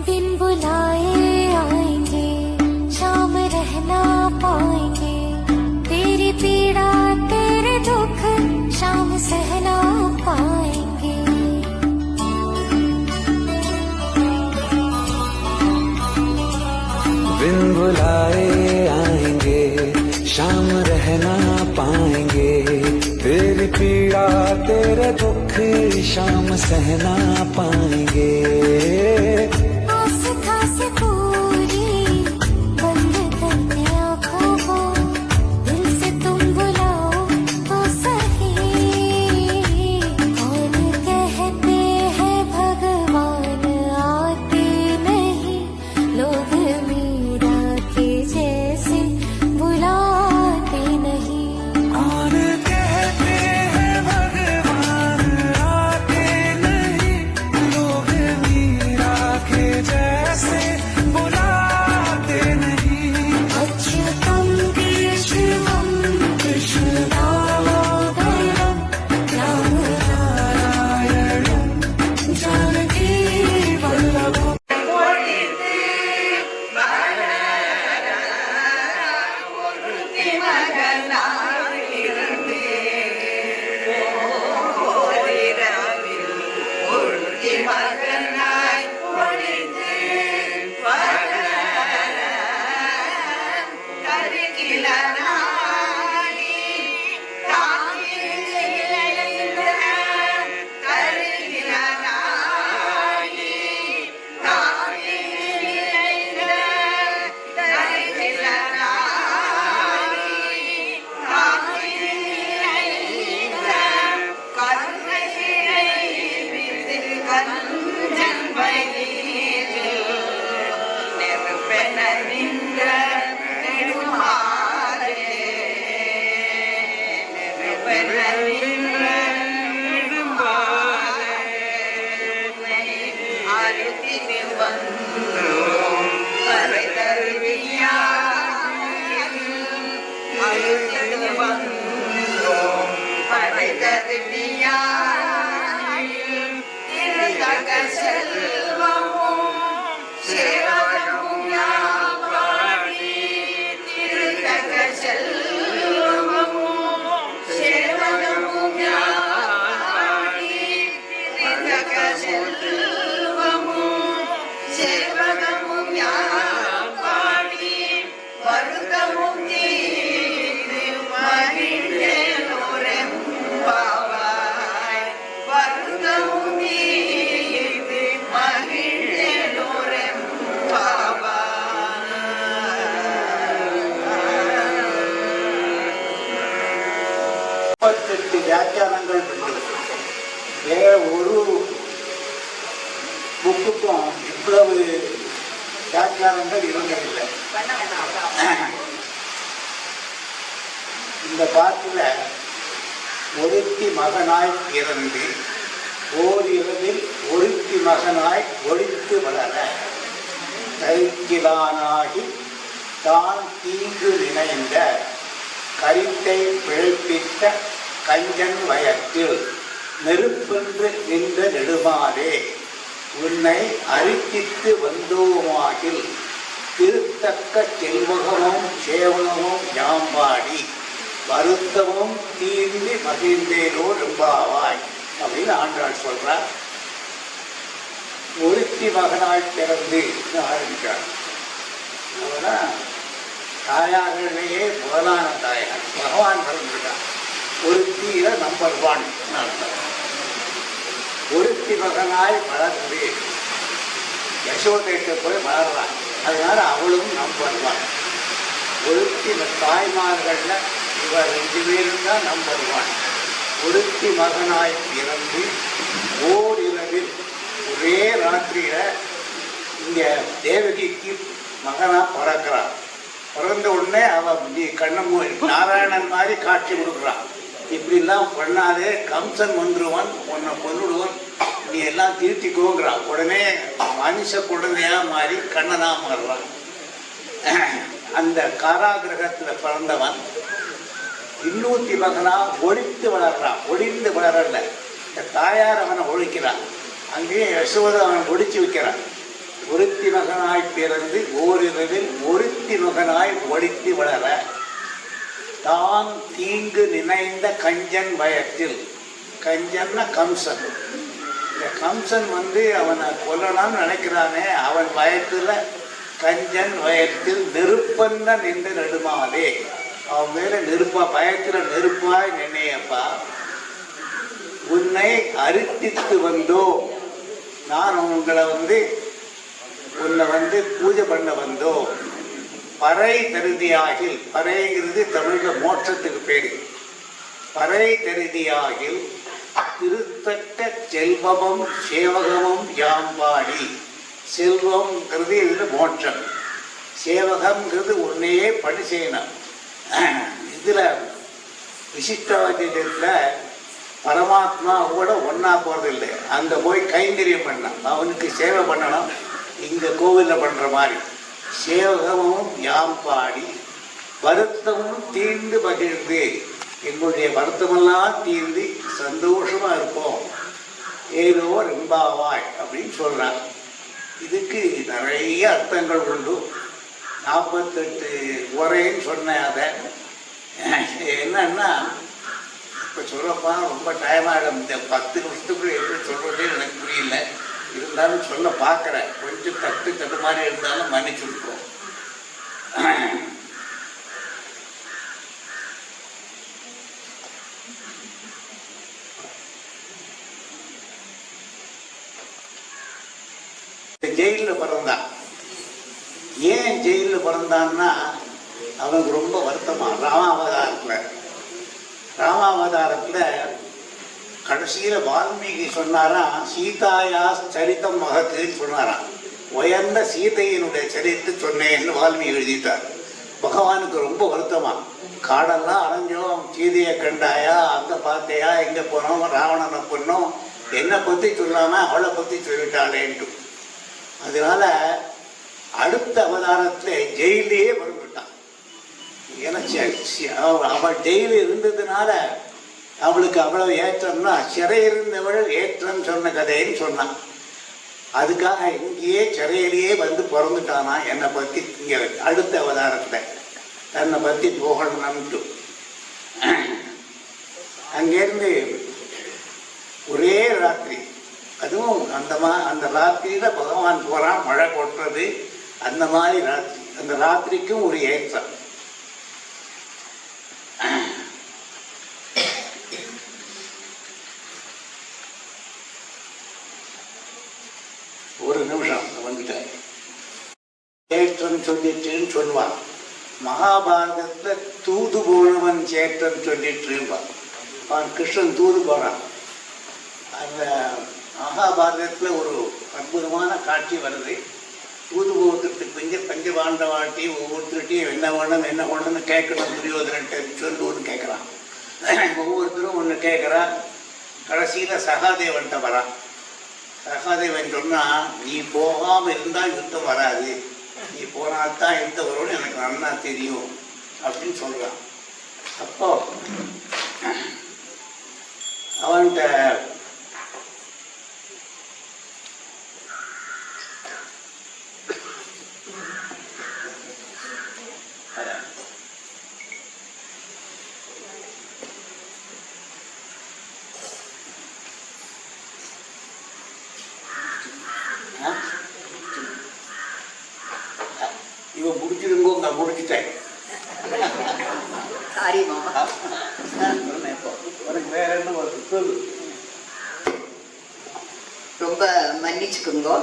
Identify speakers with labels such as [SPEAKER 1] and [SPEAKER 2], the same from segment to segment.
[SPEAKER 1] दिन बुलाए आएंगे, शाम रहना पाएंगे, तेरी पीड़ा तेरे दुख शाम सहना पाएंगे।
[SPEAKER 2] दिन बुलाए आएंगे, शाम रहना पाएंगे, तेरी पीड़ा तेरे दुख शाम सहना पाएंगे।
[SPEAKER 1] आस था से पूरी बंद करने आँखों को, दिल से तुम बुलाओ तो सही। कौन कहते हैं भगवान आते नहीं, लोग मीरा के जैसे बुलाते नहीं।
[SPEAKER 2] कौन कहते हैं भगवान आते नहीं, लोग मीरा के जैसे बुलाते नहीं।
[SPEAKER 1] अच्युतं केशवं कृष्णदामोदरं रामनारायणं जानकी वल्लभम्।
[SPEAKER 3] வியாக்கியானங்கள் வேற ஒரு புக்குக்கும் இவ்வளவு வியாக்கியானங்கள் இருந்ததில்லை. இந்த பாட்டில் ஒருத்தி மகனாய் பிறந்து ஓரிரவில் ஒருத்தி மகனாய் ஒழித்து வளர கைக்கிலானாகி தான் தீங்கு நினைந்த கரித்தை பிழைப்பித்த கஞ்சன் வயத்தில் நெருப்பென்று நின்ற நெடுமாறே உன்னை அரித்தித்து வந்தோமாகில் திருத்தக்க செல்வகமும் சேவகமும் யாம்பாடி வருத்தமும் தீர்ந்து மகிழ்ந்தேனோ ரொம்பாவாய் அப்படின்னு ஆண்டாள் சொல்றார். ஒருத்தி மகனாய் பிறந்து ஆரம்பிக்கிறார். அவதான் தாயார்களையே முதலான தாயார் பகவான் பிறந்திருக்கார். ஒருத்தியில நம்பர் 1. ஒருத்தி மகனாய் வளர்ந்து யசோதைக்கு போய் வளர்றான். அதனால அவளும் நம்பர் 1. ஒருத்தி தாய்மார்கள்ல இவர் 2 பேரும் தான் நம்பர் 1. ஒருத்தி மகனாய் பிறந்து ஓரிரவில் ஒரே ராத்திரியில இங்க தேவகிக்கு மகனா பிறக்கிறான். பிறந்த உடனே அவ கண்ணமூ நாராயணன் மாதிரி காட்சி கொடுக்குறான். இப்படிலாம் பண்ணாதே, கம்சன் வந்துருவான், உன்னை கொன்னுடுவான், நீ எல்லாம் தீர்த்திக்கோங்கிறான். உடனே மனுஷ குழந்தையா மாறி கண்ணனா மாறுறான். அந்த காராகிரகத்துல பிறந்தவன் இன்னூத்தி மகனா ஒழித்து வளர்றான். ஒளிந்து வளரல, தாயார் அவனை ஒழிக்கிறான். அங்கேயும் யசோதை அவனை ஒழிச்சு வைக்கிறான். ஒருத்தி மகனாய் பிறந்து ஓரிரவில் ஒருத்தி மகனாய் ஒளித்து வளர தான் தீங்கு நினைந்த கஞ்சன் வயத்தில், கஞ்சன்னா கம்சன், இந்த கம்சன் அவனை கொல்லலாம்னு நினைக்கிறானே, அவன் வயத்துல கஞ்சன் வயத்தில் நெருப்பன்ன நின்று நெடுமாதே, அவன் மேல நெருப்பா பயத்துல நெருப்பாய் நினையப்பா, உன்னை அரித்தித்து வந்தோம், நான் உங்களை உன்னை பூஜை பண்ண வந்தோம். பறை தருதியாகில், பறைங்கிறது தமிழ்ல மோட்சத்துக்கு பேரு. பறை தருதியாகில் திருத்தக்க செல்வமும் சேவகமும் யாம்பாடி, செல்வம்ங்கிறது இதுல மோட்சம், சேவகம்ங்கிறது உன்னையே பணி செய்யணும். இதுல விசிஷ்டவாக்கியத்துல பரமாத்மாவோட ஒன்னா போறது இல்லை, அங்க போய் கைங்கரியம் பண்ணணும், அவனுக்கு சேவை பண்ணணும். இங்க கோவில்ல பண்ற மாதிரி சேவகமும் யாம்பாடி வருத்தமும் தீர்ந்து பகிர்ந்து, எங்களுடைய வருத்தமெல்லாம் தீர்ந்து சந்தோஷமா இருப்போம், ஏதோ ரெம்பாவாய் அப்படின்னு சொல்றாங்க. இதுக்கு நிறைய அர்த்தங்கள் உண்டு. 48 உரைன்னு சொன்னேன். அதை என்னன்னா இப்போ சொல்லப்பா ரொம்ப டைம் ஆகிடும், இந்த 10 நிமிஷத்துக்குள்ள எப்படி சொல்றதே எனக்கு புரியல, இருந்தாலும் சொல்ல பார்க்குறேன், கொஞ்சம் தட்டு மாதிரி இருந்தாலும் மன்னிச்சுருக்கோம். ஜெயிலில் பிறந்தான். ஏன் ஜெயிலில் பிறந்தான்னா அவனுக்கு ரொம்ப வருத்தமா. ராமாவதாரத்தில் கடைசியில் வால்மீகி சொன்னாராம், சீதாயா சரித்தம் மகத்துன்னு சொன்னாராம். உயர்ந்த சீதையினுடைய சரித்து சொன்னேன்னு வால்மீகி எழுதிட்டார். பகவானுக்கு ரொம்ப வருத்தமா, காடெல்லாம் அலைஞ்சோம், சீதையை கண்டாயா, அங்கே பார்த்தையா, எங்கே போனோம், ராவணனை பொண்ணோம், என்னை பற்றி சொல்லாமல் அவளை பற்றி சொல்லிட்டாளேன்ட்டு. அதனால அடுத்த அவதாரத்தில் ஜெயிலே வந்துட்டான். ஏன்னா அவள் ஜெயில இருந்ததுனால அவளுக்கு அவ்வளவு ஏற்றம்னா, சிறை இருந்தவள் ஏற்றம் சொன்ன கதைன்னு சொன்னான். அதுக்காக இங்கேயே சிறையிலேயே பிறந்துட்டானா என்னை பற்றி. இங்கே அடுத்த அவதாரத்தில் தன்னை பற்றி புகழணும்ட்டு அங்கேருந்து ஒரே ராத்திரி, அதுவும் அந்த ராத்திரியில பகவான் போறான், மழை கொட்டுறது, அந்த மாதிரி ராத்திரி. அந்த ராத்திரிக்கும் ஒரு ஏற்றம். ஒரு நிமிஷம் வந்துட்டேன். சேற்றம் சொல்லிட்டுன்னு சொல்லுவான். மகாபாரதத்துல தூது போனவன் சேற்றம் சொல்லிட்டுருவான். அவன் கிருஷ்ணன் தூது போறான். அந்த மகாபாரதத்தில் ஒரு அற்புதமான காட்சி வருது. தூது போகிறதுக்கு பஞ்சபாண்டவாட்டி ஒவ்வொருத்தருட்டையும் என்ன வேணும்னு கேட்கணும். துரியோதனன்ட்டு சொல்லுன்னு கேட்குறான். ஒவ்வொருத்தரும் ஒன்று கேட்குறான். கடைசியில் சகாதேவன்ட்ட வரான். சகாதேவன் சொன்னால், நீ போகாமல் இருந்தால் யுத்தம் வராது, நீ போனால்தான் யுத்தம் வரும்னு எனக்கு நல்லா தெரியும் அப்படின்னு சொல்கிறான். அப்போ அவன்கிட்ட இவன் முடிச்சிருங்கோ, நான் முடிச்சுட்டேன். உனக்கு வேற என்ன சொல்லு.
[SPEAKER 4] ரொம்ப மன்னிச்சுக்குங்கோ,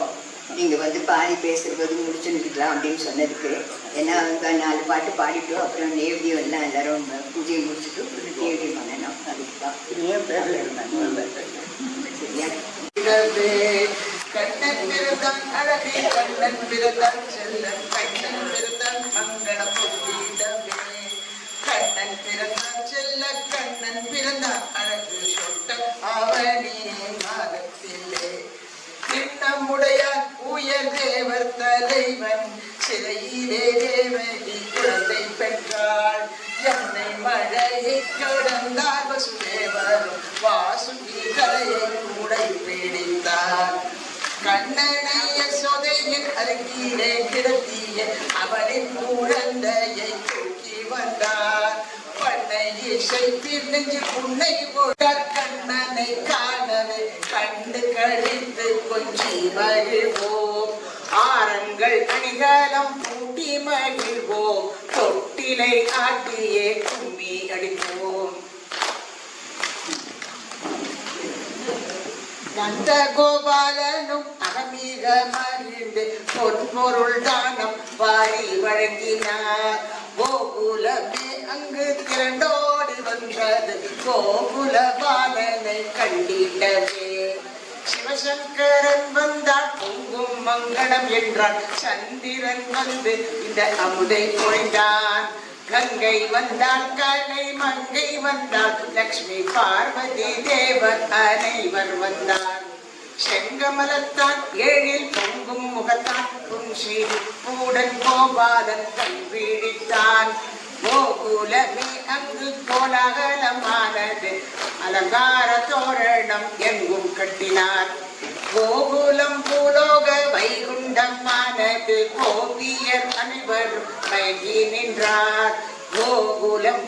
[SPEAKER 4] நீங்க பாடி பேசுறது முடிச்சுருக்கலாம் அப்படின்னு சொன்னதுக்கு. ஏன்னா அவங்க 4 பாட்டு பாடிட்டு அப்புறம் நேவியம் எல்லாம் எல்லாரும் பூஜையை முடிச்சுட்டு நேவியம் பண்ணணும். அதுக்கு தான் சரியா?
[SPEAKER 5] கண்ணன் பிறந்தான் அழகே, கண்ணன் பிறந்தான் செல்லன், கண்ணன் பிறந்தான் மங்கள பொங்கிடவே, கண்ணன் பிறந்தான் செல்ல, கண்ணன் பிறந்தான் அழகு சொட்ட அவனே மாதத்திலே, நம்முடையார் உயர் தேவர் தலைவன், சிறையிலே தேவகி குழந்தை பெற்றாள், என்னை மழையை கடந்தார் வசுதேவரும் வாசுகி கலையை கூடை பிடித்தார், கண்ணனை யசோதையின் அருகிலே கிடத்திய அவனின் குழந்தையை தூக்கி வந்தார். பண்ணை இசைப்பில் நெஞ்சு புன்னை போட்டார். கண்ணனை காணவே கண்டு கழித்து கொஞ்சி மகிழ்வோம். ஆரங்கள் அணிகலம் பூட்டி மகிழ்வோம். தொட்டிலை ஆட்டியே கும்மி அடிப்போம். நந்த கோபாலனும் அகமீக மறிந்து பொன்பொருள் தானம் வாரி வழங்கினார். கோகுலமே அங்கு திரண்டோடி வந்தது கோகுல பாலனை கண்டிடவே. சிவசங்கரன் வந்தால் பொங்கும் மங்களம் என்றான். சந்திரன் வந்து இந்த அமுதை பொழிந்தான். கங்கை வந்தால் கலை மங்கை வந்தால் லக்ஷ்மி பார்வதி தேவர் அனைவர் வந்தார். செங்கமலத்தான் ஏழில் பொங்கும் முகத்தான் புன்சி பூடன் கோபாலன் கண் வீழித்தான். கோகுலமே அங்கு கோலாகலமானது அலங்கார தோரணம் எங்கும் கட்டினார். கோகுலம் பூலோக வைகுண்டமானது கோபியர் அனைவரும் மயங்கி நின்றார். கோகுலம்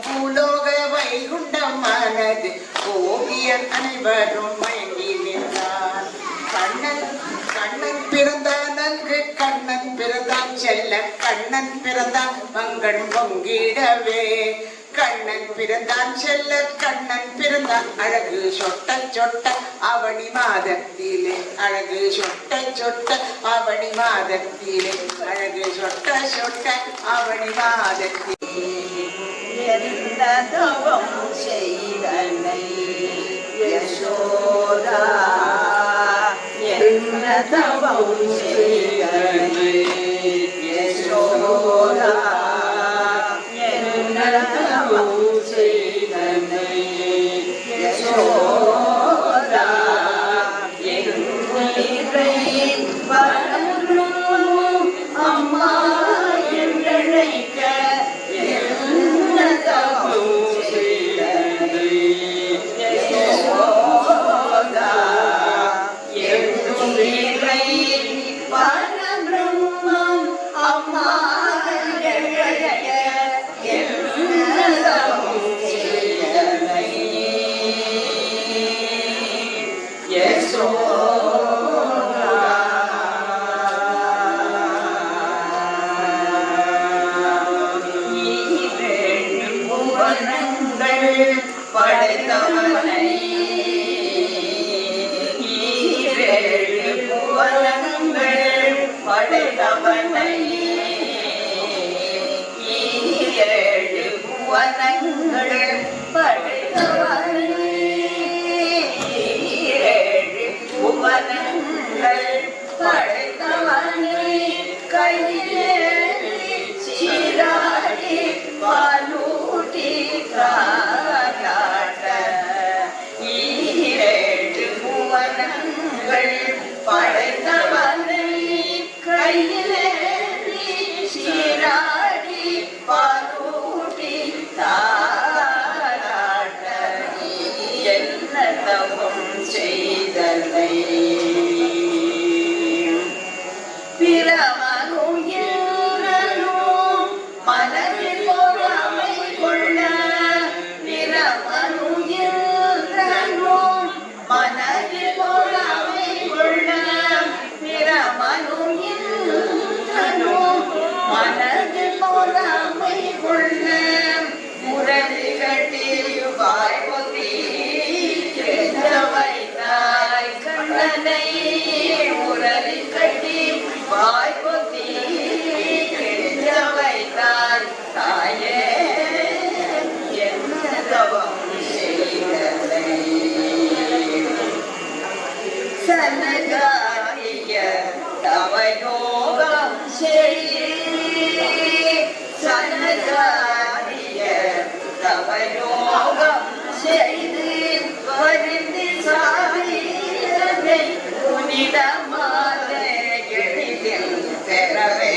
[SPEAKER 5] பூலோக வைகுண்டமானது கோபியர் அனைவரும் மயங்கி நின்றார். கண்ணன் பிறந்தான் அங்கு கண்ணன் பிறந்தான் செல்ல கண்ணன் பிறந்தான் மங்கள் பொங்கிடவே. கண்ணன் பிறந்தான் செல்ல கண்ணன் பிறந்தான் அழகு சொட்ட சொட்ட அவனி மாதத்திலே. அழகு சொட்ட சொட்ட அவனி மாதத்திலே. அழகு சொட்ட சொட்ட அவனி மாதத்திலே.
[SPEAKER 4] என்ன தவம் செய்தனை யசோதா. என்ன தவம் செய்தனை யசோதா. என்ன தவம் செய்தனை யசோதா. என்னை வரணும் அம்மா என்றழைக்க என்ன தவம் செய்தனை யசோதா. என்னுயிரை பரபிரம்மம் அம்மா என்றழைக்க என்ன தவம் செய்தனை யசோதா. ஈரேழு புவனங்கள் படைத்தவனை. ஈரேழு புவனங்கள் படைத்தவனை. ஈரேழு புவனங்கள் படைத்தவனை. ஈரேழு புவனங்கள் படைத்தவனை. கையிலே சீராடி பாலூட்டி காட்ட. ஈரேழு புவனங்கள் படைத்தவனை. கையிலே சீராடி பாலூட்டி தாராட்ட. என்ன தவம் செய்தனை பிறவனும் இன்றனும் மனதில் பொறாமை கொள்ள. பிறவனும் இன்றனும் மனதில் பொறாமை கொள்ள. பிறவனும் இன்றனும் மனதில் பொறாமை கொள்ள. முரளி கட்டி வாய் பொத்தி வைத்தாய் கண்ணனை. முரளி கட்டி வாய் பொத்தி வைத்தாய் தாயே. என்ன தவம் செய்தனை சனகாரிய தவயோகம் செய். சனகாரிய தவயோகம் செய்து வருந்தி சாயிரனை புனிதமான எளிதில் பெறவே.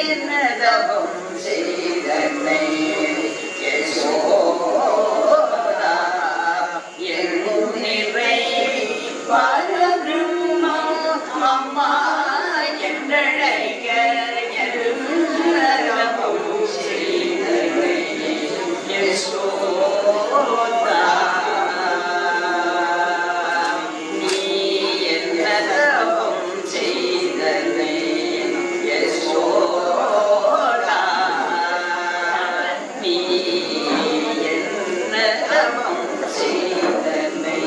[SPEAKER 4] என்ன தவம் செய்தனை யசோதா. என்னுயிரை
[SPEAKER 5] அம்மா என்றழைக்க எல்லரமும் செய்தனை யசோதா. நீ என்னதமும் செய்தனை யசோதா. நீ என்னதமும் செய்தனை.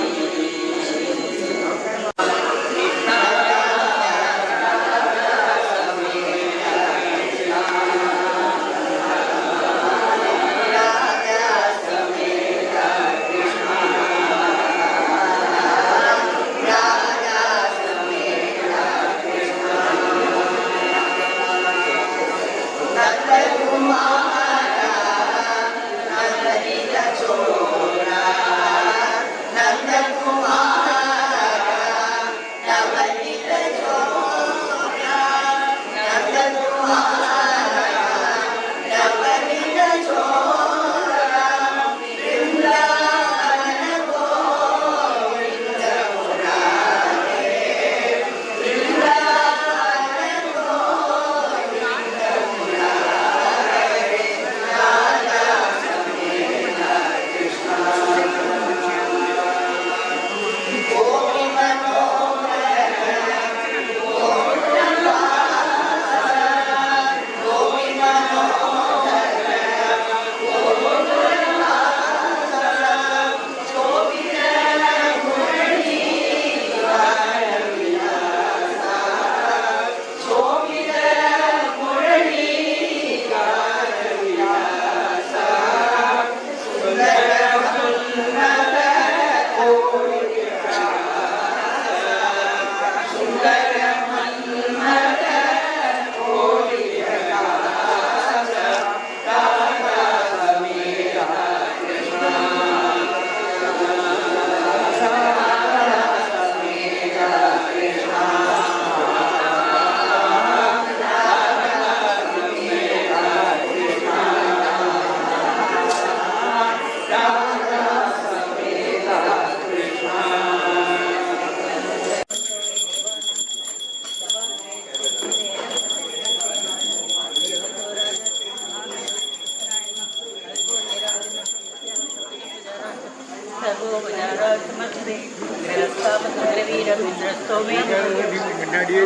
[SPEAKER 3] முன்னாடியே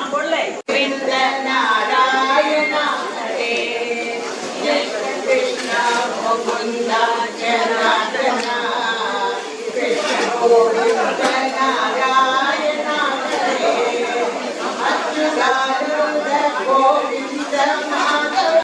[SPEAKER 5] गोविंद नारायण हरे कृष्ण मुकुंद जनार्दन कृष्ण गोविंद नारायण